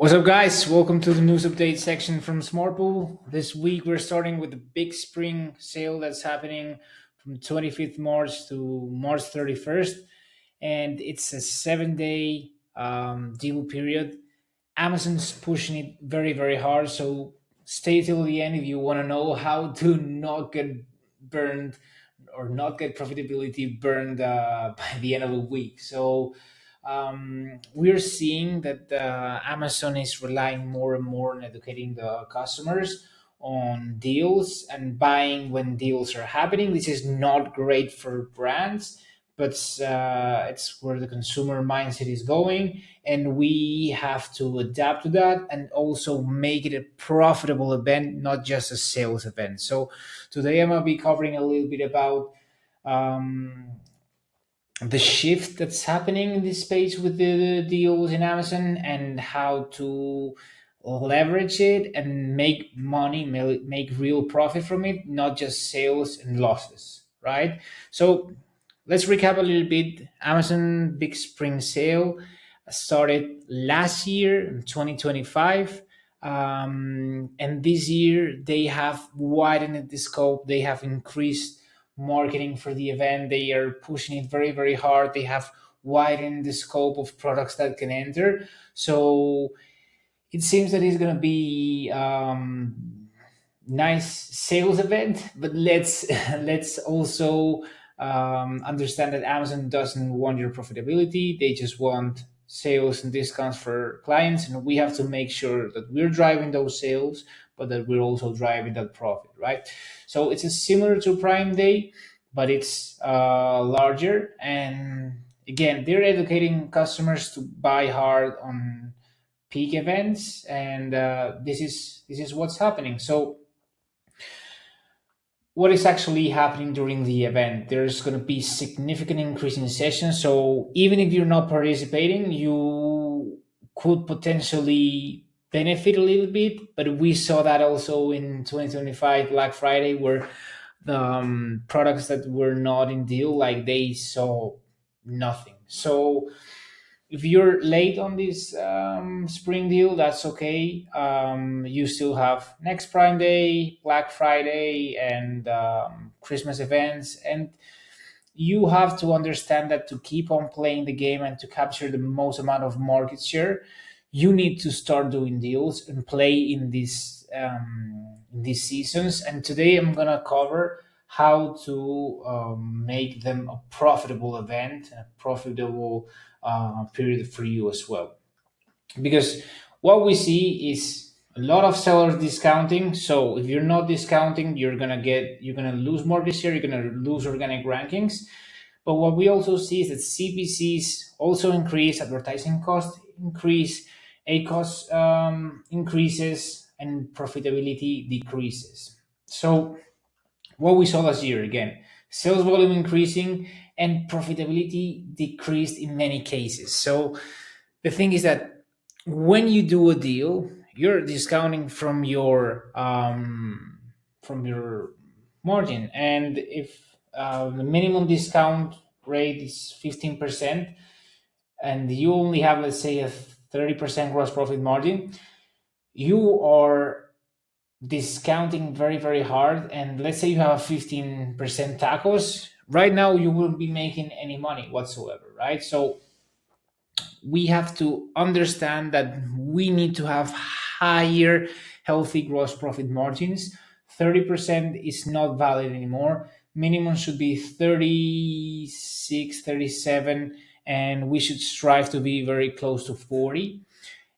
What's up, guys? Welcome to the news update section from Smartpool. This week, we're starting with the big spring sale that's happening from 25th March to March 31st, and it's a 7 day deal period. Amazon's pushing it very, very hard, so stay till the end if you want to know how to not get burned or not get profitability burned by the end of the week. We're seeing that Amazon is relying more and more on educating the customers on deals and buying when deals are happening. This is not great for brands, but it's where the consumer mindset is going, and we have to adapt to that and also make it a profitable event, not just a sales event. So today I'm gonna be covering a little bit about um, the shift that's happening in this space with the deals in Amazon and how to leverage it and make money, make real profit from it, not just sales and losses, right? So let's recap a little bit. Amazon Big Spring Sale started last year in 2025. And this year they have widened the scope, they have increased marketing for the event. They are pushing it very, very hard. They have widened the scope of products that can enter. So it seems that it's going to be nice sales event. But let's let's also understand that Amazon doesn't want your profitability. They just want sales and discounts for clients, and we have to make sure that we're driving those sales, but that we're also driving that profit, right? So it's a similar to Prime Day, but it's larger. And again, they're educating customers to buy hard on peak events, and this is what's happening. So what is actually happening during the event? There's going to be significant increase in sessions. So even if you're not participating, you could potentially benefit a little bit. But we saw that also in 2025 Black Friday, where the products that were not in deal, like they saw nothing. So if you're late on this spring deal, that's okay. You still have next Prime Day, Black Friday, and Christmas events. And you have to understand that to keep on playing the game and to capture the most amount of market share, you need to start doing deals and play in these seasons. And today I'm gonna cover how to make them a profitable event, a profitable period for you as well. Because what we see is a lot of sellers discounting. So if you're not discounting, you're gonna lose market share, you're gonna lose organic rankings. But what we also see is that CPCs also increase, advertising costs increase, A cost increases, and profitability decreases. So what we saw last year again, sales volume increasing and profitability decreased in many cases. So the thing is that when you do a deal, you're discounting from your margin, and if the minimum discount rate is 15%, and you only have, let's say, a 30% gross profit margin, you are discounting very, very hard. And let's say you have 15% tacos, right now you wouldn't be making any money whatsoever, right? So we have to understand that we need to have higher healthy gross profit margins. 30% is not valid anymore. Minimum should be 36, 37, and we should strive to be very close to 40.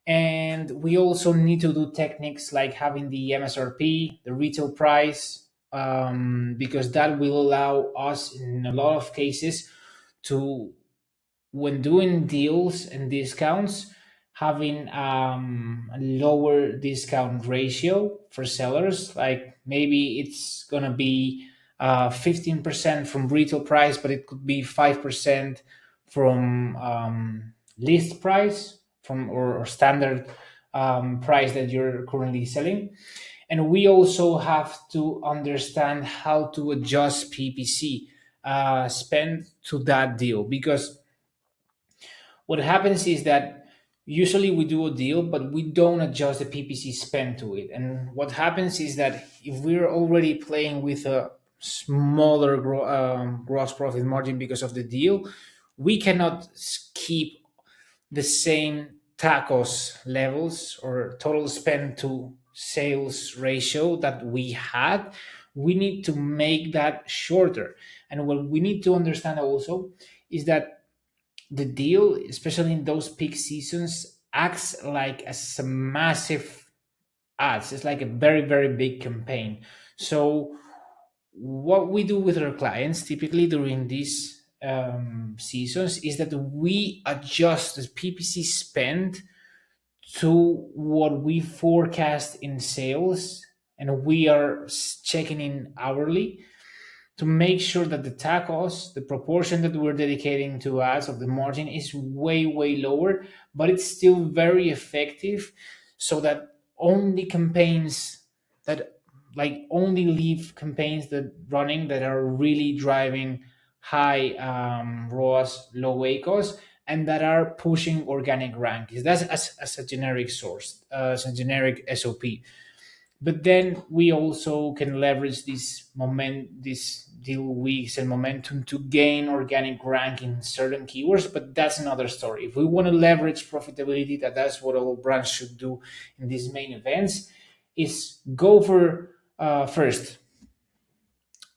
And we also need to do techniques like having the MSRP, the retail price, because that will allow us in a lot of cases to, when doing deals and discounts, having a lower discount ratio for sellers. Like maybe it's gonna be 15% from retail price, but it could be 5% from list price, from or standard price that you're currently selling. And we also have to understand how to adjust PPC spend to that deal, because what happens is that Usually we do a deal, but we don't adjust the PPC spend to it. And what happens is that if we're already playing with a smaller gross profit margin because of the deal, we cannot keep the same tacos levels or total spend to sales ratio that we had. We need to make that shorter. And what we need to understand also is that the deal, especially in those peak seasons, acts like a massive ads. It's like a very, very big campaign. So what we do with our clients typically during these seasons is that we adjust the PPC spend to what we forecast in sales, and we are checking in hourly to make sure that the tacos, the proportion that we're dedicating to ads of the margin is way, way lower, but it's still very effective, so that only campaigns that only leave campaigns that running that are really driving high ROAS, low ACOS, and that are pushing organic rankings. That's as a generic source, as a generic SOP. But then we also can leverage this deal weeks and momentum to gain organic rank in certain keywords, but that's another story. If we want to leverage profitability, that's what all brands should do in these main events, is go for first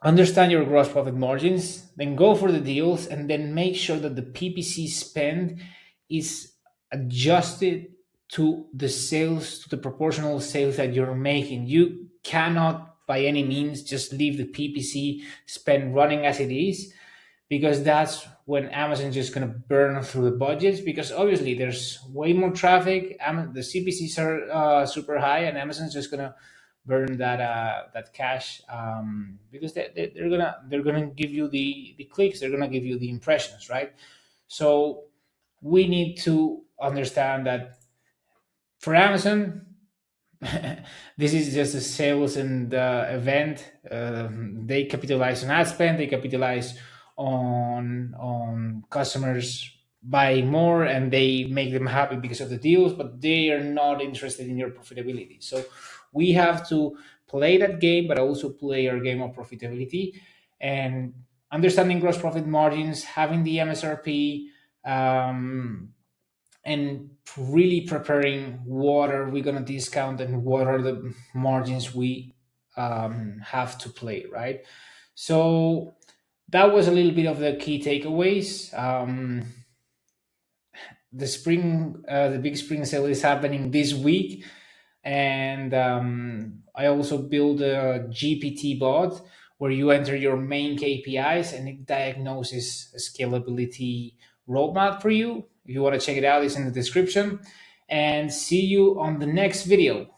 understand your gross profit margins, then go for the deals, and then make sure that the PPC spend is adjusted to the sales, to the proportional sales that you're making. You cannot by any means just leave the PPC spend running as it is, because that's when Amazon's just going to burn through the budgets, because obviously there's way more traffic. The CPCs are super high, and Amazon's just going to burn that cash, because they're gonna give you the clicks, they're gonna give you the impressions, right? So we need to understand that for Amazon, this is just a sales and event. They capitalize on ad spend. They capitalize on customers buying more, and they make them happy because of the deals. But they are not interested in your profitability. So we have to play that game, but also play our game of profitability and understanding gross profit margins, having the MSRP. And really preparing what are we going to discount and what are the margins we have to play, right? So that was a little bit of the key takeaways. The big spring sale is happening this week, and I also build a GPT bot where you enter your main KPIs and it diagnoses a scalability roadmap for you. If you want to check it out, it's in the description. And see you on the next video.